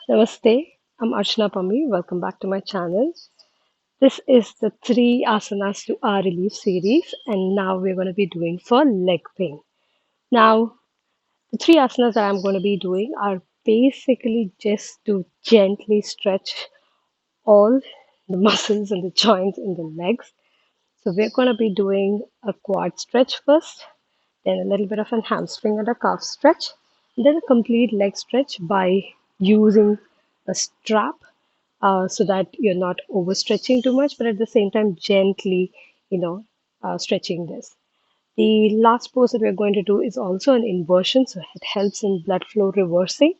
Namaste, I'm Archana Pammi. Welcome back to my channel. This is the three asanas to our relief series, and now we're going to be doing for leg pain. Now, the three asanas that I'm going to be doing are basically just to gently stretch all the muscles and the joints in the legs. So, we're going to be doing a quad stretch first, then a little bit of a hamstring and a calf stretch, and then a complete leg stretch by using a strap so that you're not overstretching too much, but at the same time, gently, stretching this. The last pose that we're going to do is also an inversion, so it helps in blood flow reversing,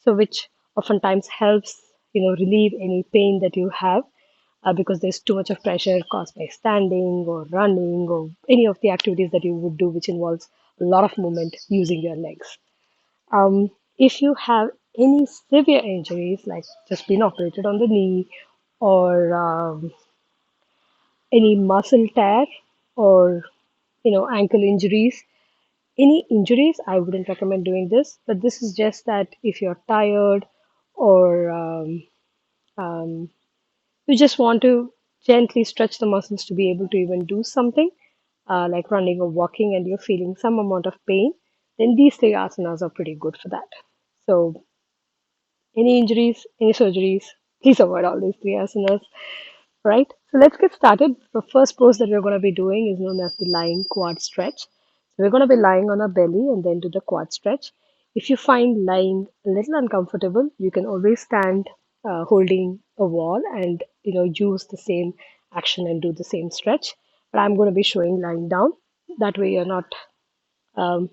so which oftentimes helps, relieve any pain that you have because there's too much of pressure caused by standing or running or any of the activities that you would do, which involves a lot of movement using your legs. If you have any severe injuries, like just been operated on the knee or any muscle tear or ankle injuries, any injuries, I wouldn't recommend doing this. But this is just that if you're tired or um, you just want to gently stretch the muscles to be able to even do something like running or walking and you're feeling some amount of pain, then these three asanas are pretty good for that. So, any injuries, any surgeries, please avoid all these three asanas, right? So, let's get started. The first pose that we're going to be doing is known as the lying quad stretch. So, we're going to be lying on our belly and then do the quad stretch. If you find lying a little uncomfortable, you can always stand holding a wall and use the same action and do the same stretch. But I'm going to be showing lying down. That way, you're not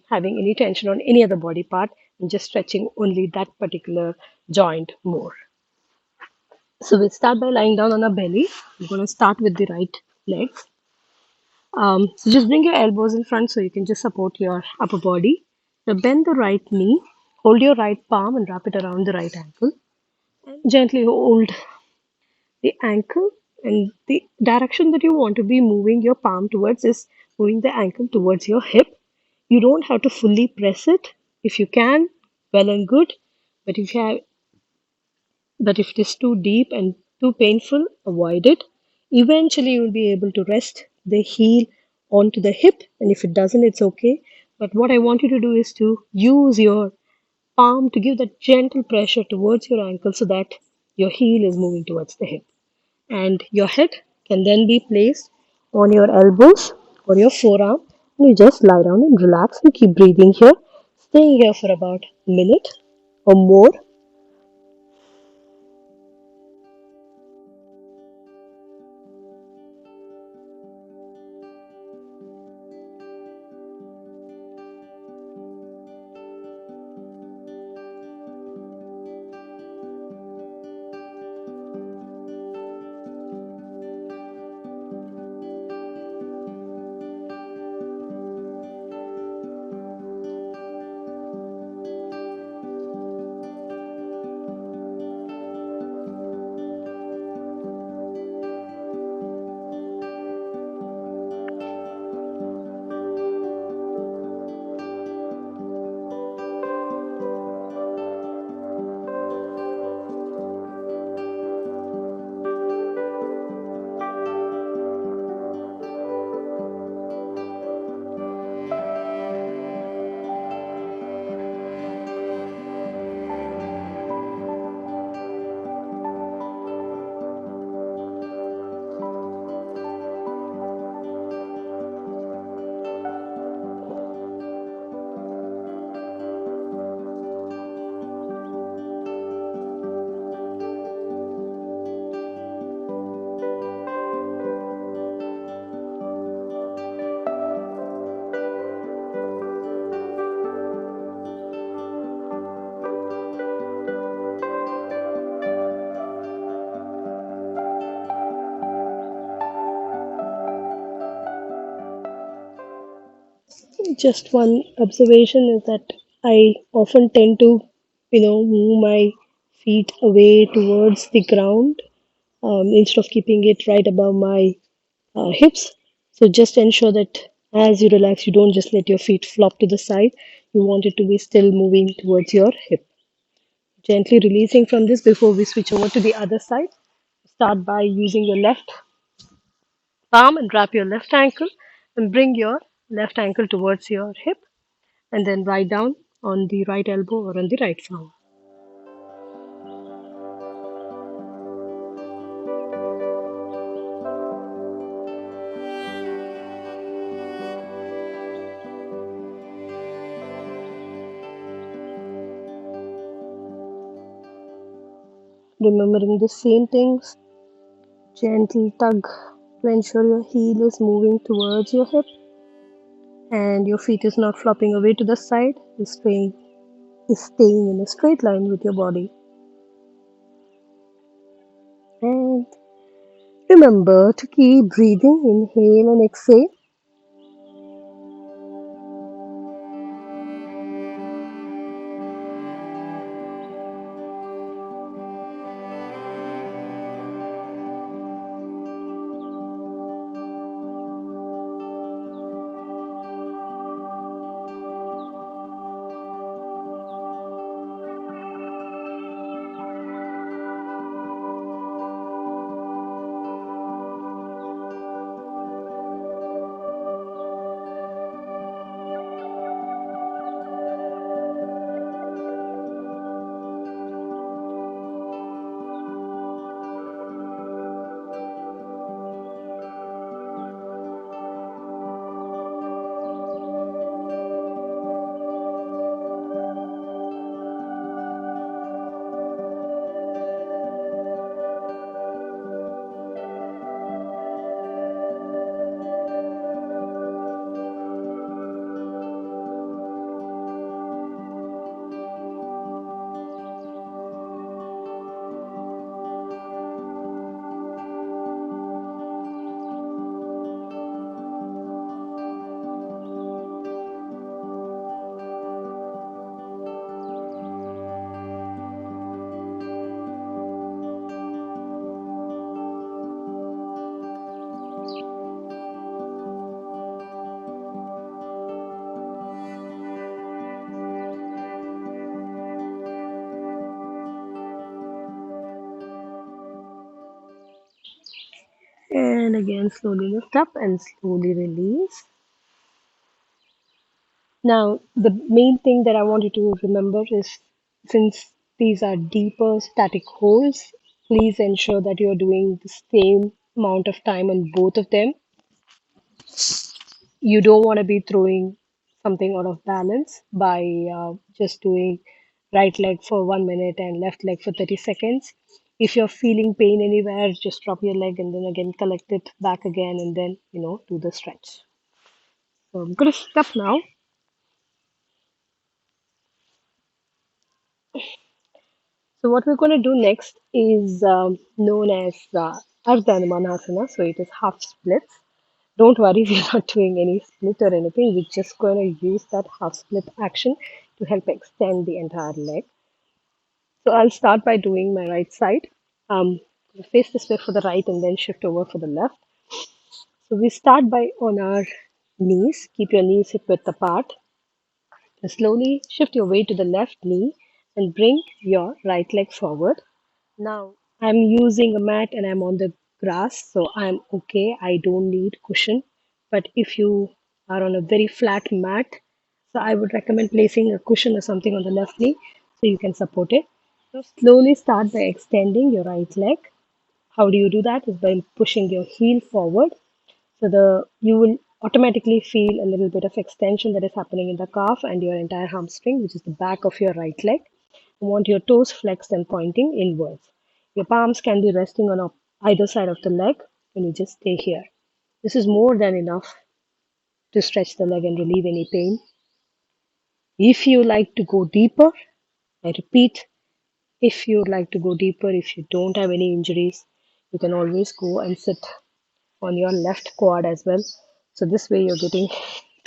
having any tension on any other body part and just stretching only that particular joint more. So we'll start by lying down on our belly. We're going to start with the right leg. So just bring your elbows in front so you can just support your upper body. Now bend the right knee, hold your right palm and wrap it around the right ankle. And gently hold the ankle and the direction that you want to be moving your palm towards is moving the ankle towards your hip. You don't have to fully press it. If you can, well and good. But if it is too deep and too painful, avoid it. Eventually, you will be able to rest the heel onto the hip, and if it doesn't, it's okay. But what I want you to do is to use your palm to give that gentle pressure towards your ankle so that your heel is moving towards the hip. And your head can then be placed on your elbows or your forearm. And you just lie down and relax and keep breathing here, staying here for about a minute or more. Just one observation is that I often tend to, move my feet away towards the ground instead of keeping it right above my hips. So just ensure that as you relax, you don't just let your feet flop to the side. You want it to be still moving towards your hip. Gently releasing from this before we switch over to the other side. Start by using your left palm and wrap your left ankle and bring your left ankle towards your hip and then right down on the right elbow or on the right thumb. Remembering the same things, gentle tug to ensure your heel is moving towards your hip and your feet is not flopping away to the side, is staying in a straight line with your body. And remember to keep breathing, inhale and exhale. And again, slowly lift up and slowly release. Now, the main thing that I want you to remember is since these are deeper static holds, please ensure that you're doing the same amount of time on both of them. You don't want to be throwing something out of balance by just doing right leg for 1 minute and left leg for 30 seconds. If you're feeling pain anywhere, just drop your leg and then again collect it back again and then, do the stretch. So I'm going to stop now. So what we're going to do next is known as ARDHA. So it is half splits. Don't worry, we're not doing any split or anything. We're just going to use that half split action to help extend the entire leg. So I'll start by doing my right side. Face this way for the right and then shift over for the left. So we start by on our knees. Keep your knees hip width apart. Slowly shift your weight to the left knee and bring your right leg forward. Now I'm using a mat and I'm on the grass, so I'm okay. I don't need cushion. But if you are on a very flat mat, so I would recommend placing a cushion or something on the left knee so you can support it. So slowly start by extending your right leg. How do you do that? Is by pushing your heel forward. So the you will automatically feel a little bit of extension that is happening in the calf and your entire hamstring, which is the back of your right leg. You want your toes flexed and pointing inwards. Your palms can be resting on either side of the leg, and you just stay here. This is more than enough to stretch the leg and relieve any pain. If you like to go deeper, I repeat, if you like to go deeper, if you don't have any injuries, you can always go and sit on your left quad as well. So this way you're getting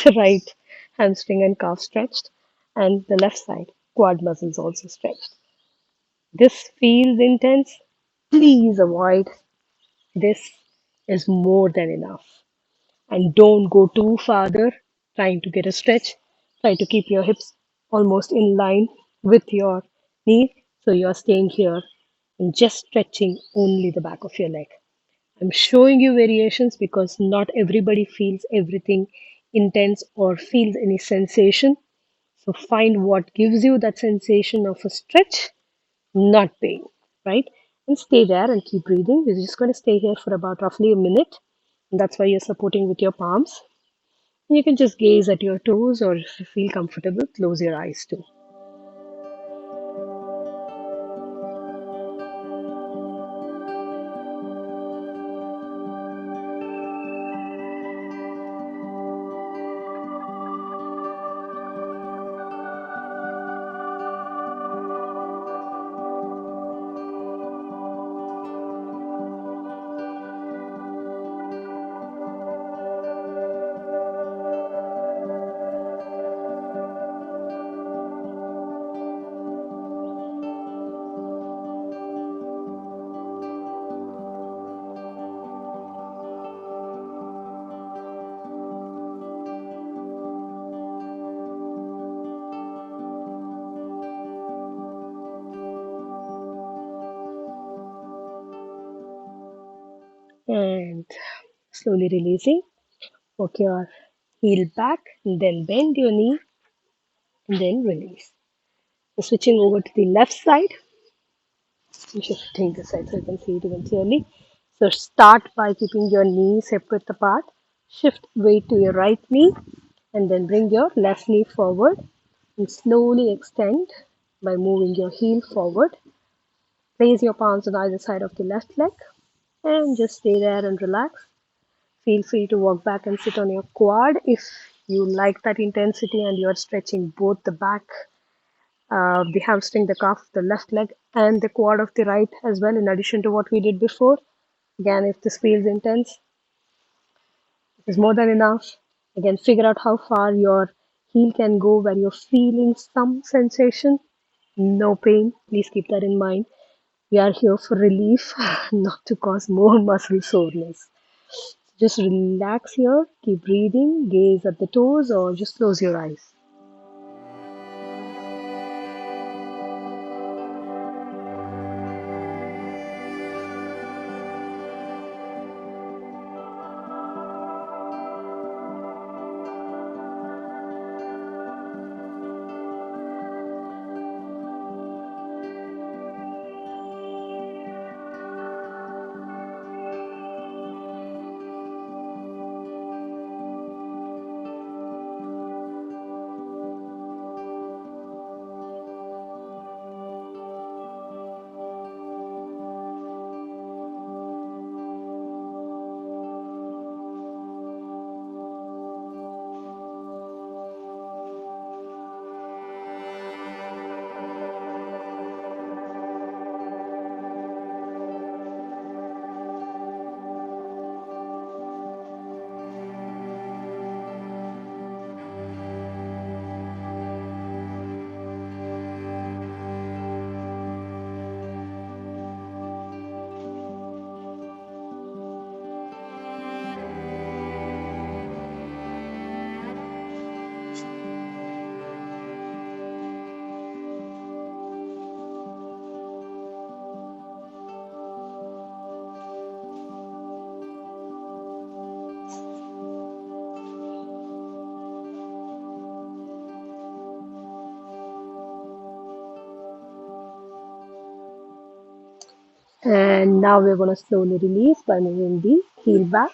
the right hamstring and calf stretched and the left side quad muscles also stretched. This feels intense. Please avoid. This is more than enough. And don't go too farther trying to get a stretch. Try to keep your hips almost in line with your knee So you're staying here and just stretching only the back of your leg. I'm showing you variations because not everybody feels everything intense or feels any sensation. So find what gives you that sensation of a stretch, not pain, right? And stay there and keep breathing. You're just going to stay here for about roughly a minute. And that's why you're supporting with your palms. You can just gaze at your toes, or if you feel comfortable, close your eyes too. And slowly releasing. Walk your heel back, and then bend your knee, and then release. So switching over to the left side. I'm shifting this side so you can see it even clearly. So start by keeping your knees separate apart. Shift weight to your right knee, and then bring your left knee forward and slowly extend by moving your heel forward. Place your palms on either side of the left leg and just stay there and relax. Feel free to walk back and sit on your quad if you like that intensity and you're stretching both the back, the hamstring, the calf, the left leg, and the quad of the right as well, in addition to what we did before. Again, if this feels intense, it is more than enough. Again, figure out how far your heel can go where you're feeling some sensation, no pain. Please keep that in mind. We are here for relief, not to cause more muscle soreness. Just relax here, keep breathing, gaze at the toes, or just close your eyes. And now we're going to slowly release by moving the heel back.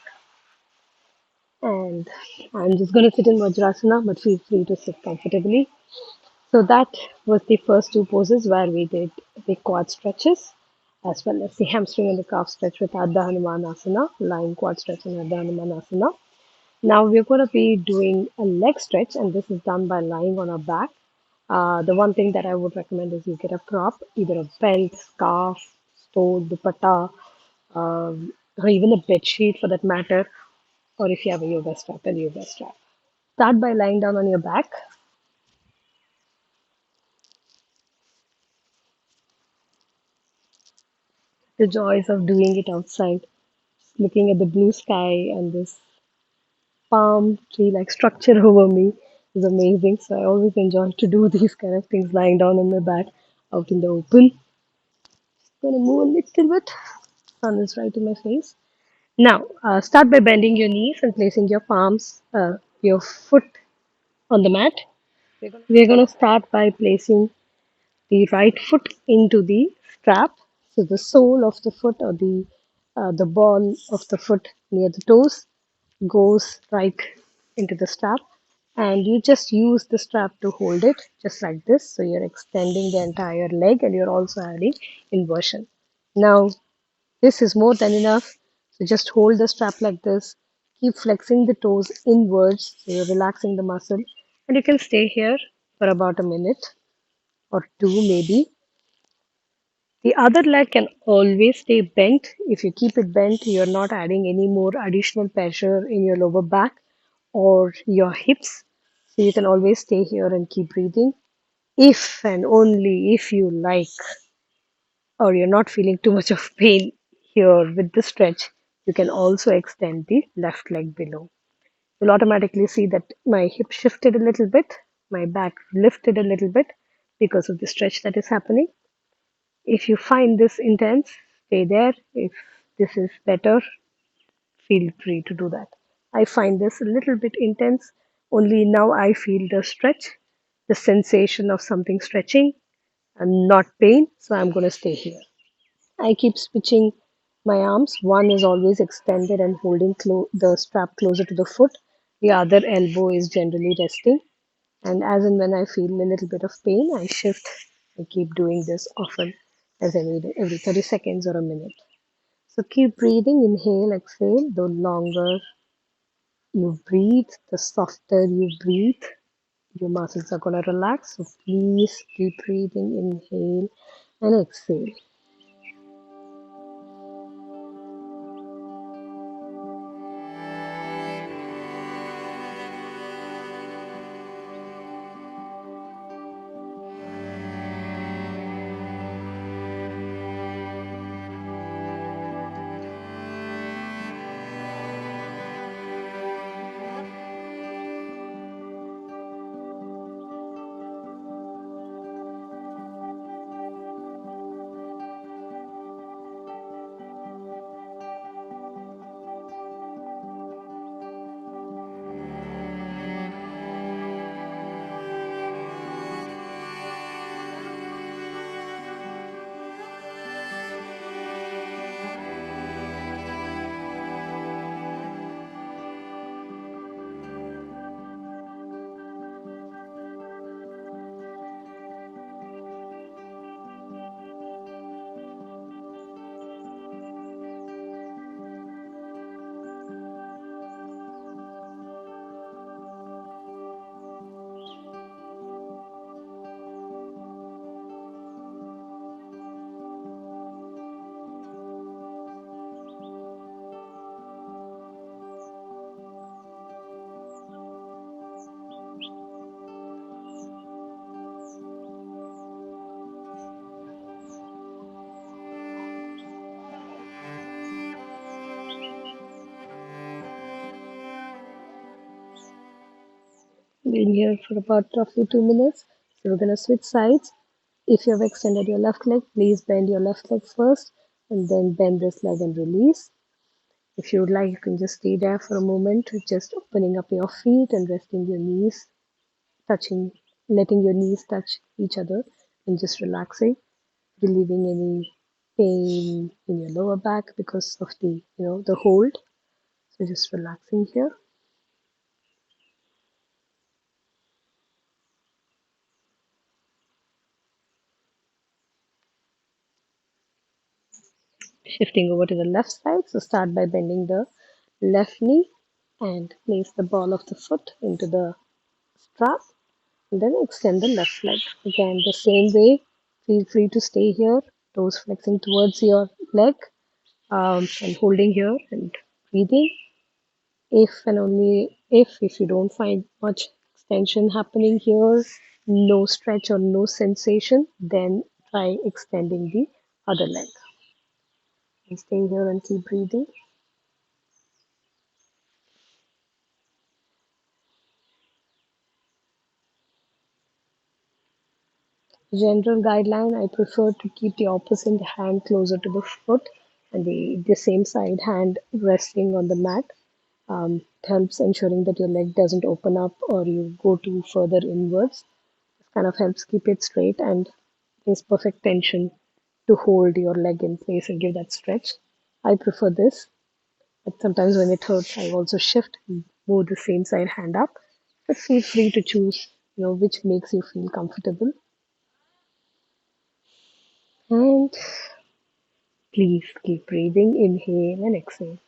And I'm just going to sit in Vajrasana, but feel free to sit comfortably. So that was the first two poses where we did the quad stretches as well as the hamstring and the calf stretch with Ardha Hanumanasana, lying quad stretch and Ardha Hanumanasana. Now we're going to be doing a leg stretch, and this is done by lying on our back. The one thing that I would recommend is you get a prop, either a belt, scarf, stole, dupatta, or even a bed sheet for that matter, or if you have a yoga strap, a yoga strap. Start by lying down on your back. The joys of doing it outside, looking at the blue sky and this palm tree like structure over me is amazing. So I always enjoy to do these kind of things lying down on my back. out in the open. Gonna move a little bit. Sun is right in my face. Now, start by bending your knees and placing your palms, your foot on the mat. We're going to start by placing the right foot into the strap. So the sole of the foot or the ball of the foot near the toes goes right into the strap, and you just use the strap to hold it just like this. So you're extending the entire leg and you're also adding inversion. Now this is more than enough. So just hold the strap like this. Keep flexing the toes inwards. So you're relaxing the muscle. And you can stay here for about a minute or two, maybe. The other leg can always stay bent. If you keep it bent, you're not adding any more additional pressure in your lower back or your hips. So you can always stay here and keep breathing. If and only if you like, or you're not feeling too much of pain here with the stretch, you can also extend the left leg below. You'll automatically see that my hip shifted a little bit, my back lifted a little bit because of the stretch that is happening. If you find this intense, stay there. If this is better, feel free to do that. I find this a little bit intense. Only now I feel the stretch, the sensation of something stretching and not pain. So I'm going to stay here. I keep switching my arms. One is always extended and holding the strap closer to the foot. The other elbow is generally resting. And as and when I feel a little bit of pain, I shift. I keep doing this often, as every 30 seconds or a minute. So keep breathing. Inhale, exhale. The longer you breathe, the softer you breathe. Your muscles are going to relax. So please keep breathing. Inhale and exhale. Been here for about roughly 2 minutes. So we're going to switch sides. If you have extended your left leg, please bend your left leg first and then bend this leg and release. If you would like, you can just stay there for a moment, just opening up your feet and resting your knees, touching, letting your knees touch each other and just relaxing, relieving any pain in your lower back because of the hold. So just relaxing here. Shifting over to the left side, so start by bending the left knee and place the ball of the foot into the strap and then extend the left leg. Again, the same way, feel free to stay here, toes flexing towards your leg and holding here and breathing. If and only if you don't find much extension happening here, no stretch or no sensation, then try extending the other leg. And stay here and keep breathing. General guideline, I prefer to keep the opposite hand closer to the foot and the same side hand resting on the mat. It helps ensuring that your leg doesn't open up or you go too further inwards. This kind of helps keep it straight and there's perfect tension to hold your leg in place and give that stretch. I prefer this, but sometimes when it hurts, I also shift and move the same side hand up. But feel free to choose, which makes you feel comfortable. And please keep breathing, inhale and exhale.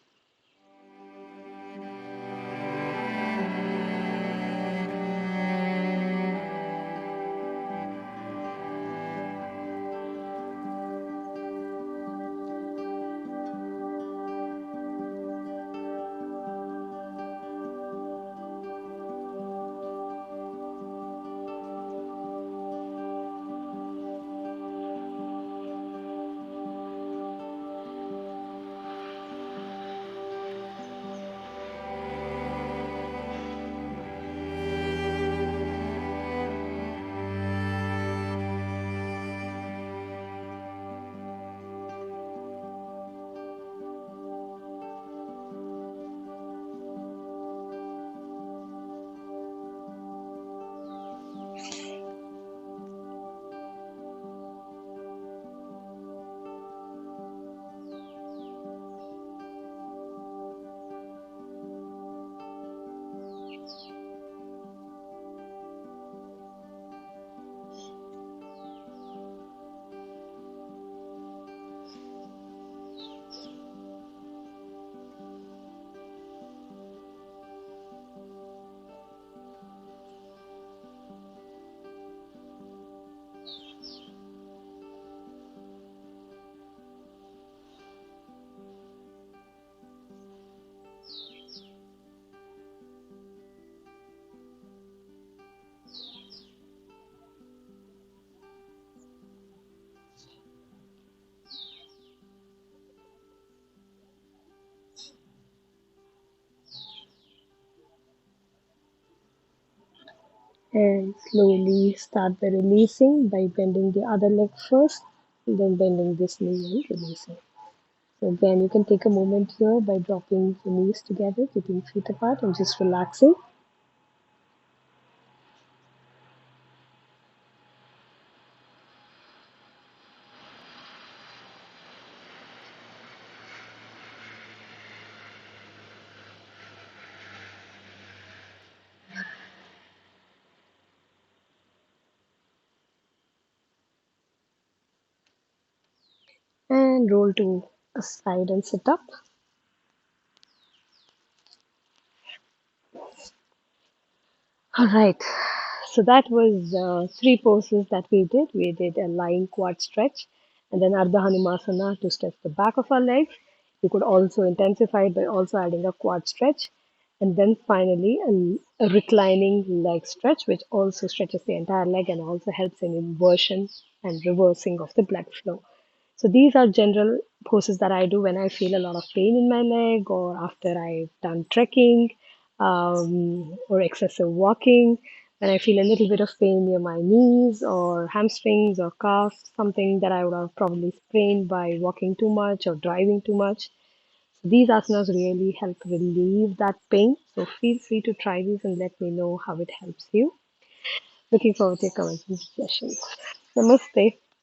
And slowly start by releasing by bending the other leg first, and then bending this knee and releasing. So again, you can take a moment here by dropping the knees together, keeping feet apart, and just relaxing. And roll to a side and sit up. All right. So that was three poses that we did. We did a lying quad stretch and then Ardha Hanumanasana to stretch the back of our legs. You could also intensify it by also adding a quad stretch. And then finally, a reclining leg stretch, which also stretches the entire leg and also helps in inversion and reversing of the blood flow. So these are general poses that I do when I feel a lot of pain in my leg or after I've done trekking or excessive walking. When I feel a little bit of pain near my knees or hamstrings or calf, something that I would have probably sprained by walking too much or driving too much. So these asanas really help relieve that pain. So feel free to try these and let me know how it helps you. Looking forward to your comments and suggestions. Namaste.